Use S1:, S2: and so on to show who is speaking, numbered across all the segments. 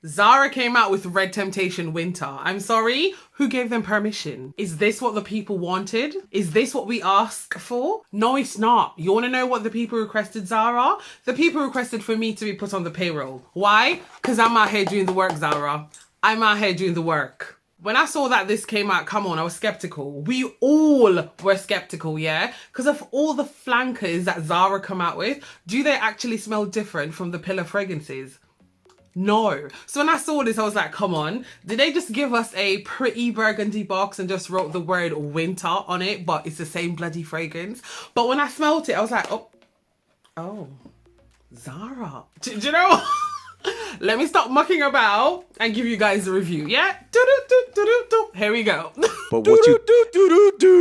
S1: Zara came out with Red Temptation Winter. I'm sorry, who gave them permission? Is this what the people wanted? Is this what we asked for? No, it's not. You want to know what the people requested, Zara? The people requested for me to be put on the payroll. Why? Because I'm out here doing the work, Zara. I'm out here doing the work. When I saw that this came out, come on, I was skeptical. We all were skeptical, yeah? Because of all the flankers that Zara come out with, do they actually smell different from the pillar fragrances? No. So when I saw this, I was like, come on, did they just give us a pretty burgundy box and just wrote the word winter on it, but it's the same bloody fragrance? But when I smelled it, I was like, oh, Zara. Do you know? Let me stop mucking about and give you guys a review, yeah? Here we go.
S2: But what you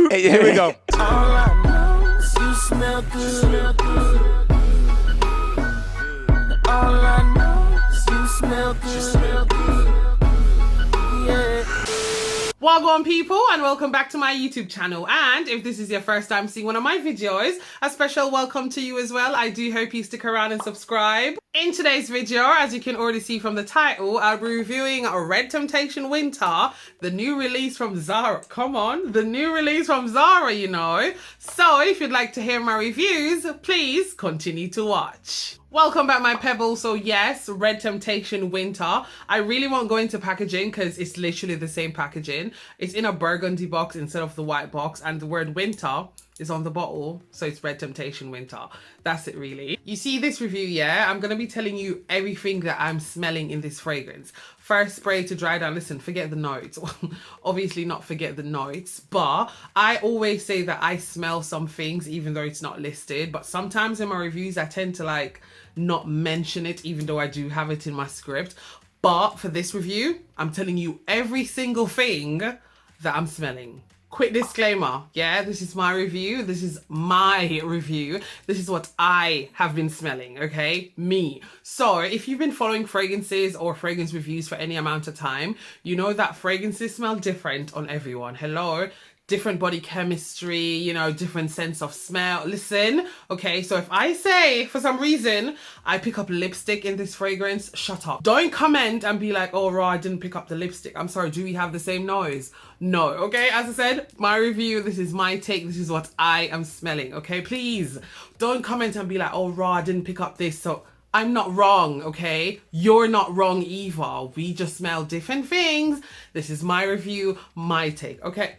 S3: Hey, here we go.
S4: All I know is you smell good. All I know is you smell good. Yeah.
S1: Welcome people and welcome back to my YouTube channel, and if this is your first time seeing one of my videos, a special welcome to you as well. I do hope you stick around and subscribe. In today's video, as you can already see from the title, I'll be reviewing Red Temptation Winter, the new release from Zara. Come on, the new release from Zara, you know. So if you'd like to hear my reviews, please continue to watch. Welcome back, my pebbles. So yes, Red Temptation Winter. I really won't go into packaging because it's literally the same packaging. It's in a burgundy box instead of the white box, and the word winter is on the bottle, so it's Red Temptation Winter. That's it really. You see this review, yeah? I'm gonna be telling you everything that I'm smelling in this fragrance. First spray to dry down. Listen, forget the notes. Obviously not forget the notes, but I always say that I smell some things even though it's not listed, but sometimes in my reviews I tend to like not mention it even though I do have it in my script. But for this review, I'm telling you every single thing that I'm smelling. Quick disclaimer, yeah, this is my review. This is my review. This is what I have been smelling, okay? Me. So if you've been following fragrances or fragrance reviews for any amount of time, you know that fragrances smell different on everyone. Hello? Different body chemistry, you know, different sense of smell. Listen, okay, so if I say for some reason I pick up lipstick in this fragrance, shut up. Don't comment and be like, oh, Raw, I didn't pick up the lipstick. I'm sorry, do we have the same nose? No, okay, as I said, my review, this is my take, this is what I am smelling, okay? Please don't comment and be like, oh, Raw, I didn't pick up this, so I'm not wrong, okay? You're not wrong either. We just smell different things. This is my review, my take, okay?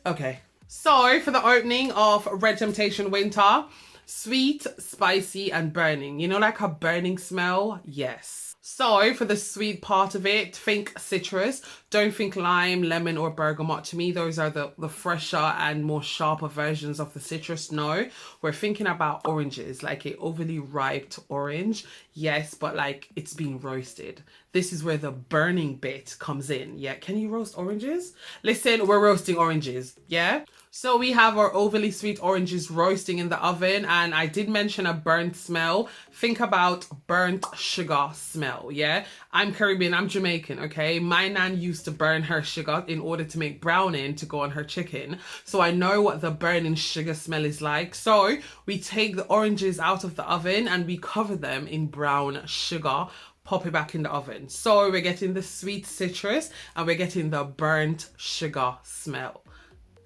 S1: Okay, so for the opening of Red Temptation Winter, sweet, spicy and burning. You know, like a burning smell? Yes. So for the sweet part of it, think citrus. Don't think lime, lemon or bergamot. To me, those are the fresher and more sharper versions of the citrus. No, we're thinking about oranges, like a overly ripe orange. Yes, but like it's being roasted. This is where the burning bit comes in. Yeah, can you roast oranges? Listen, we're roasting oranges, yeah? So we have our overly sweet oranges roasting in the oven, and I did mention a burnt smell. Think about burnt sugar smell, yeah? I'm Caribbean, I'm Jamaican, okay? My nan used to burn her sugar in order to make browning to go on her chicken. So I know what the burning sugar smell is like. So we take the oranges out of the oven and we cover them in brown sugar, pop it back in the oven. So we're getting the sweet citrus and we're getting the burnt sugar smell.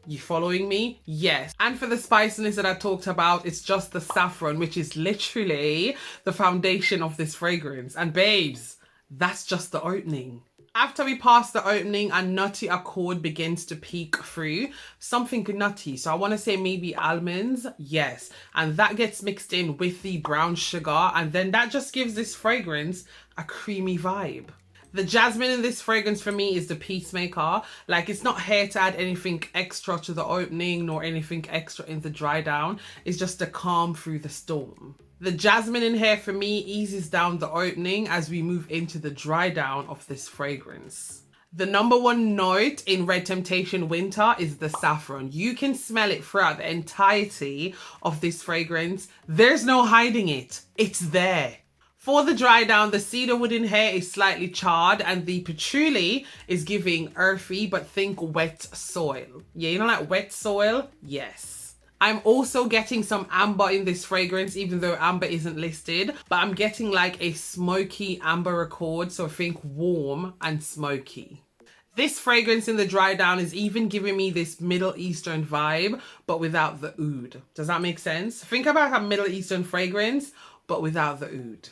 S1: You following me? Yes. And for the spiciness that I talked about, it's just the saffron, which is literally the foundation of this fragrance. And babes, that's just the opening. After we pass the opening, a nutty accord begins to peek through. Something nutty. So I want to say maybe almonds. Yes. And that gets mixed in with the brown sugar. And then that just gives this fragrance a creamy vibe. The jasmine in this fragrance for me is the peacemaker. Like, it's not here to add anything extra to the opening nor anything extra in the dry down. It's just a calm through the storm. The jasmine in here for me eases down the opening as we move into the dry down of this fragrance. The number one note in Red Temptation Winter is the saffron. You can smell it throughout the entirety of this fragrance. There's no hiding it. It's there. For the dry down, the cedar wood in here is slightly charred and the patchouli is giving earthy, but think wet soil. Yeah, you know, like wet soil? Yes. I'm also getting some amber in this fragrance, even though amber isn't listed, but I'm getting like a smoky amber accord. So think warm and smoky. This fragrance in the dry down is even giving me this Middle Eastern vibe, but without the oud. Does that make sense? Think about a Middle Eastern fragrance, but without the oud.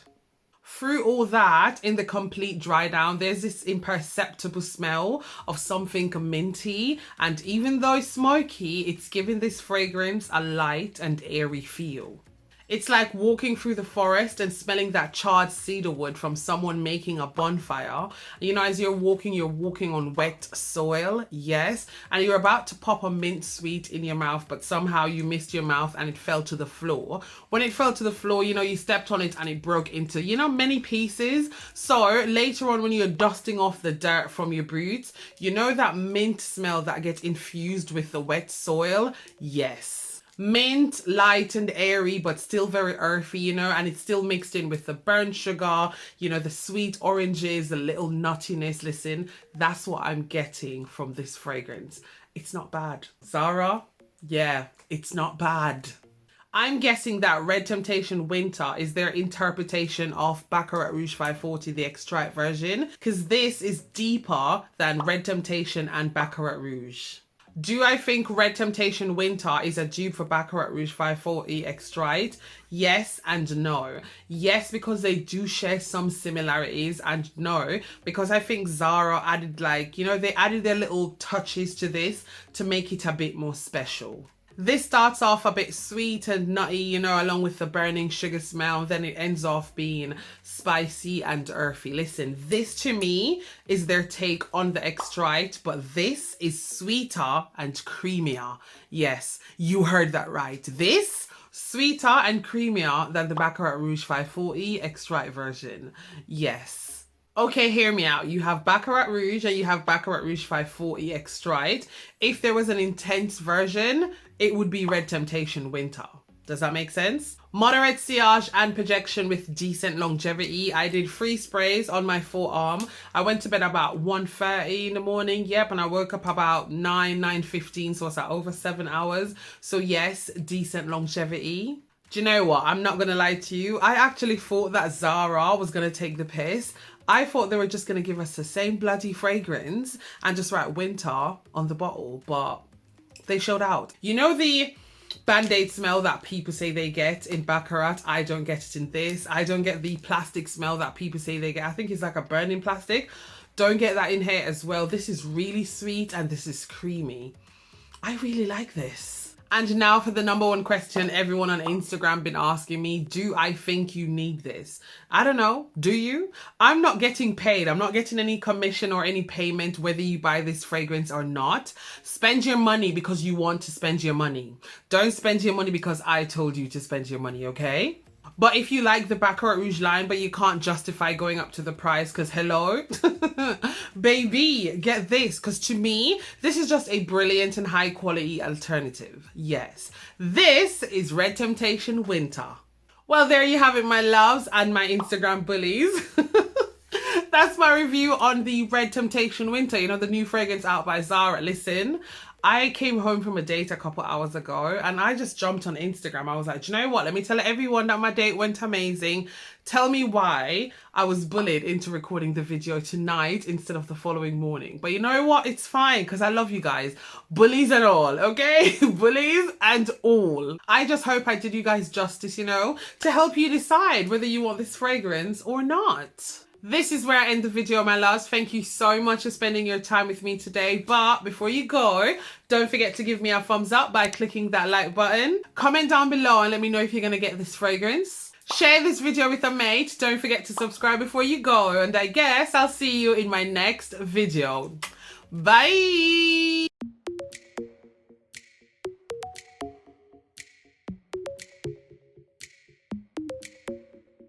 S1: Through all that, in the complete dry down, there's this imperceptible smell of something minty. And even though smoky, it's giving this fragrance a light and airy feel. It's like walking through the forest and smelling that charred cedar wood from someone making a bonfire. You know, as you're walking on wet soil, yes. And you're about to pop a mint sweet in your mouth, but somehow you missed your mouth and it fell to the floor. When it fell to the floor, you know, you stepped on it and it broke into, you know, many pieces. So later on when you're dusting off the dirt from your boots, you know that mint smell that gets infused with the wet soil? Yes. Mint, light and airy, but still very earthy, you know, and it's still mixed in with the burnt sugar, you know, the sweet oranges, the little nuttiness. Listen, that's what I'm getting from this fragrance. It's not bad. Zara, yeah, it's not bad. I'm guessing that Red Temptation Winter is their interpretation of Baccarat Rouge 540, the Extrait version, because this is deeper than Red Temptation and Baccarat Rouge. Do I think Red Temptation Winter is a dupe for Baccarat Rouge 540 Extrait? Yes and no. Yes, because they do share some similarities, and no, because I think Zara added, like, you know, they added their little touches to this to make it a bit more special. This starts off a bit sweet and nutty, you know, along with the burning sugar smell. Then it ends off being spicy and earthy. Listen, this to me is their take on the Extrait, but this is sweeter and creamier. Yes, you heard that right. This sweeter and creamier than the Baccarat Rouge 540 Extrait version. Yes. Okay, hear me out. You have Baccarat Rouge and you have Baccarat Rouge 540 Extrait. If there was an intense version, it would be Red Temptation Winter. Does that make sense? Moderate sillage and projection with decent longevity. I did 3 sprays on my forearm. I went to bed about 1:30 in the morning. Yep, and I woke up about 9:15, so it's like over 7 hours. So yes, decent longevity. Do you know what? I'm not going to lie to you. I actually thought that Zara was going to take the piss. I thought they were just going to give us the same bloody fragrance and just write winter on the bottle, but they showed out. You know the Band-Aid smell that people say they get in Baccarat? I don't get it in this. I don't get the plastic smell that people say they get. I think it's like a burning plastic. Don't get that in here as well. This is really sweet and this is creamy. I really like this. And now for the number one question everyone on Instagram been asking me, do I think you need this? I don't know. Do you? I'm not getting paid. I'm not getting any commission or any payment whether you buy this fragrance or not. Spend your money because you want to spend your money. Don't spend your money because I told you to spend your money, okay? But if you like the Baccarat Rouge line, but you can't justify going up to the price because hello, baby, get this. Because to me, this is just a brilliant and high quality alternative. Yes, this is Red Temptation Winter. Well, there you have it, my loves and my Instagram bullies. That's my review on the Red Temptation Winter, you know, the new fragrance out by Zara. Listen, I came home from a date a couple hours ago and I just jumped on Instagram. I was like, do you know what? Let me tell everyone that my date went amazing. Tell me why I was bullied into recording the video tonight instead of the following morning. But you know what? It's fine because I love you guys. Bullies and all, okay? Bullies and all. I just hope I did you guys justice, you know, to help you decide whether you want this fragrance or not. This is where I end the video, my loves. Thank you so much for spending your time with me today. But before you go, don't forget to give me a thumbs up by clicking that like button. Comment down below and let me know if you're going to get this fragrance. Share this video with a mate. Don't forget to subscribe before you go. And I guess I'll see you in my next video. Bye!